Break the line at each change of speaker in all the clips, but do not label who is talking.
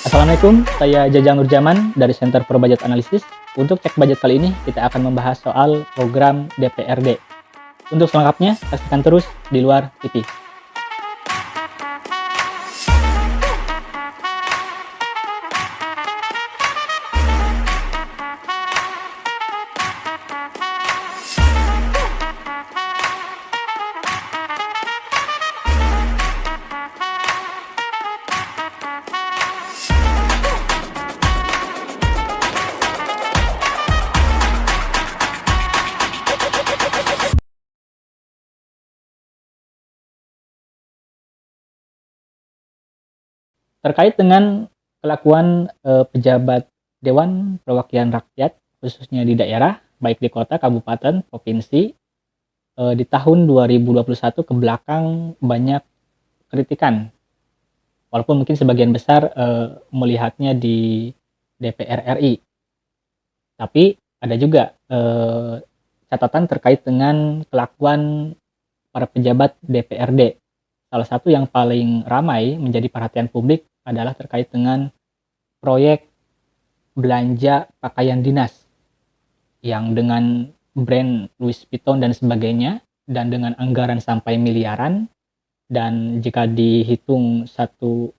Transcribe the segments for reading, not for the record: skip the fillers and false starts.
Assalamualaikum, saya Jajang Nurjaman dari Center for Budget Analysis. Untuk cek budget kali ini, kita akan membahas soal program DPRD. Untuk selengkapnya, saksikan terus di luar TV. Terkait dengan kelakuan pejabat Dewan Perwakilan Rakyat, khususnya di daerah, baik di kota, kabupaten, provinsi, di tahun 2021 ke belakang banyak kritikan. Walaupun mungkin sebagian besar melihatnya di DPR RI. Tapi ada juga catatan terkait dengan kelakuan para pejabat DPRD. Salah satu yang paling ramai menjadi perhatian publik adalah terkait dengan proyek belanja pakaian dinas yang dengan brand Louis Vuitton dan sebagainya, dan dengan anggaran sampai miliaran, dan jika dihitung satu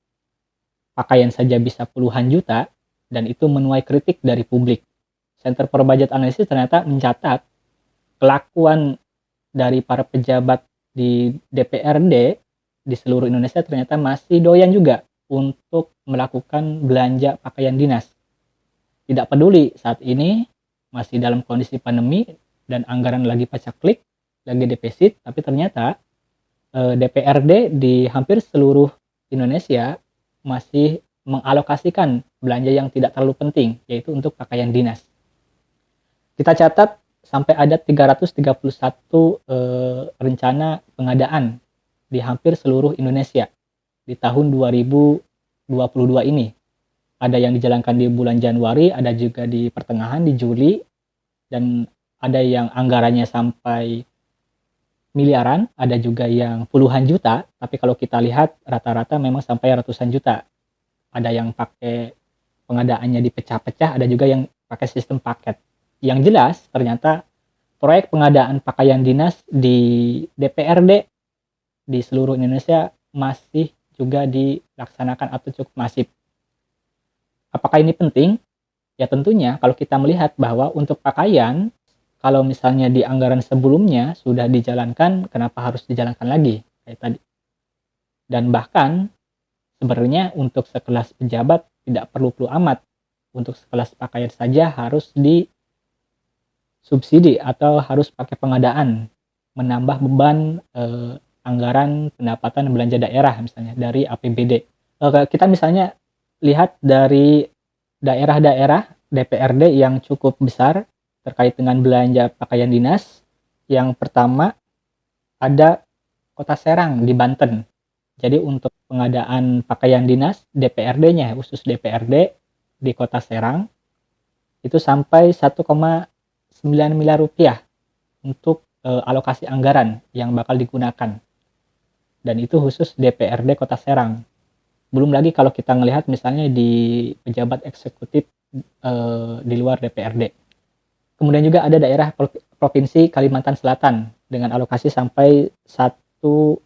pakaian saja bisa puluhan juta, dan itu menuai kritik dari publik. Center for Budget Analysis ternyata mencatat kelakuan dari para pejabat di DPRD di seluruh Indonesia ternyata masih doyan juga untuk melakukan belanja pakaian dinas. Tidak peduli saat ini masih dalam kondisi pandemi dan anggaran lagi pacaklik, lagi defisit, tapi ternyata DPRD di hampir seluruh Indonesia masih mengalokasikan belanja yang tidak terlalu penting, yaitu untuk pakaian dinas. Kita catat sampai ada 331 rencana pengadaan di hampir seluruh Indonesia di tahun 2022 ini. Ada yang dijalankan di bulan Januari, ada juga di pertengahan, di Juli, dan ada yang anggarannya sampai miliaran, ada juga yang puluhan juta, tapi kalau kita lihat rata-rata memang sampai ratusan juta. Ada yang pakai pengadaannya dipecah-pecah, ada juga yang pakai sistem paket. Yang jelas, ternyata proyek pengadaan pakaian dinas di DPRD di seluruh Indonesia masih juga dilaksanakan atau cukup masif. Apakah ini penting? Ya tentunya kalau kita melihat bahwa untuk pakaian, kalau misalnya di anggaran sebelumnya sudah dijalankan, kenapa harus dijalankan lagi? Kayak tadi. Dan bahkan sebenarnya untuk sekelas pejabat tidak perlu amat. Untuk sekelas pakaian saja harus disubsidi atau harus pakai pengadaan, menambah beban anggaran pendapatan belanja daerah misalnya dari APBD. Kita misalnya lihat dari daerah-daerah DPRD yang cukup besar terkait dengan belanja pakaian dinas. Yang pertama ada Kota Serang di Banten. Jadi untuk pengadaan pakaian dinas DPRD-nya, khusus DPRD di Kota Serang itu sampai 1,9 miliar rupiah untuk alokasi anggaran yang bakal digunakan. Dan itu khusus DPRD Kota Serang. Belum lagi kalau kita ngelihat misalnya di pejabat eksekutif di luar DPRD. Kemudian juga ada daerah Provinsi Kalimantan Selatan dengan alokasi sampai 1,5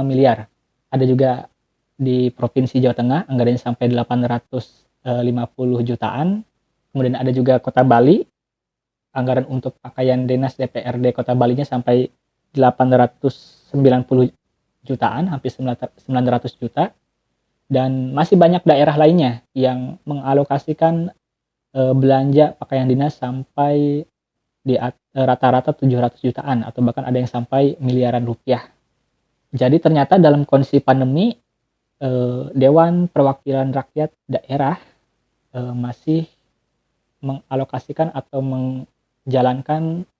miliar. Ada juga di Provinsi Jawa Tengah anggarannya sampai 850 jutaan. Kemudian ada juga Kota Bali, anggaran untuk pakaian dinas DPRD Kota Balinya sampai 890 jutaan, hampir 900 juta, dan masih banyak daerah lainnya yang mengalokasikan belanja pakaian dinas sampai di rata-rata 700 jutaan atau bahkan ada yang sampai miliaran rupiah. Jadi ternyata dalam kondisi pandemi Dewan Perwakilan Rakyat daerah masih mengalokasikan atau menjalankan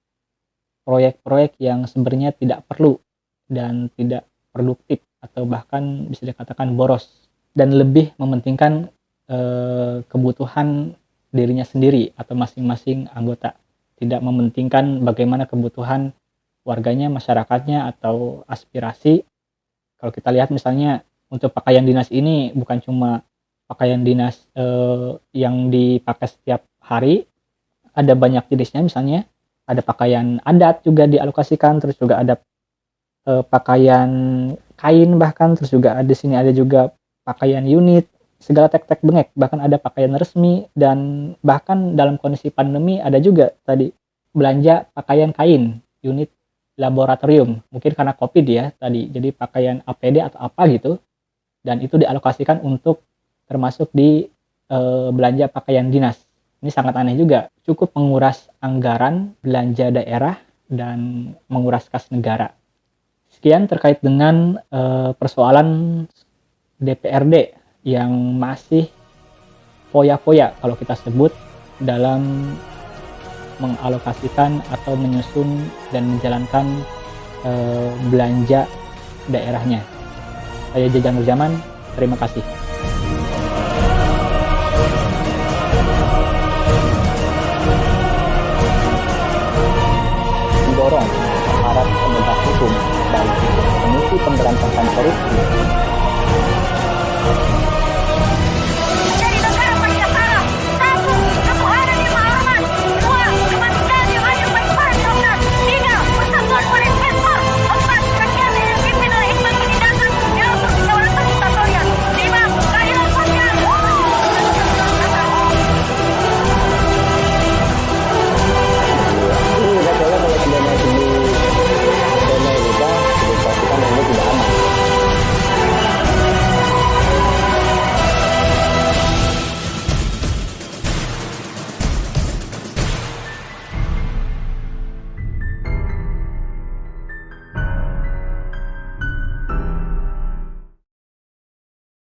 proyek-proyek yang sebenarnya tidak perlu dan tidak produktif atau bahkan bisa dikatakan boros, dan lebih mementingkan kebutuhan dirinya sendiri atau masing-masing anggota, tidak mementingkan bagaimana kebutuhan warganya, masyarakatnya, atau aspirasi. Kalau kita lihat misalnya untuk pakaian dinas ini bukan cuma pakaian dinas yang dipakai setiap hari. Ada banyak jenisnya, misalnya ada pakaian adat juga dialokasikan, terus juga ada pakaian kain, bahkan terus juga di sini ada juga pakaian unit, segala tek-tek bengek, bahkan ada pakaian resmi, dan bahkan dalam kondisi pandemi ada juga tadi belanja pakaian kain unit laboratorium, mungkin karena COVID ya tadi, jadi pakaian APD atau apa gitu, dan itu dialokasikan untuk termasuk di belanja pakaian dinas. Ini sangat aneh juga, cukup menguras anggaran belanja daerah dan menguras kas negara. Sekian terkait dengan persoalan DPRD yang masih foya-foya kalau kita sebut dalam mengalokasikan atau menyusun dan menjalankan belanja daerahnya. Saya Jajang Nurjaman, terima kasih. Mendorong aparat penegak hukum dan Komisi Pemberantasan Korupsi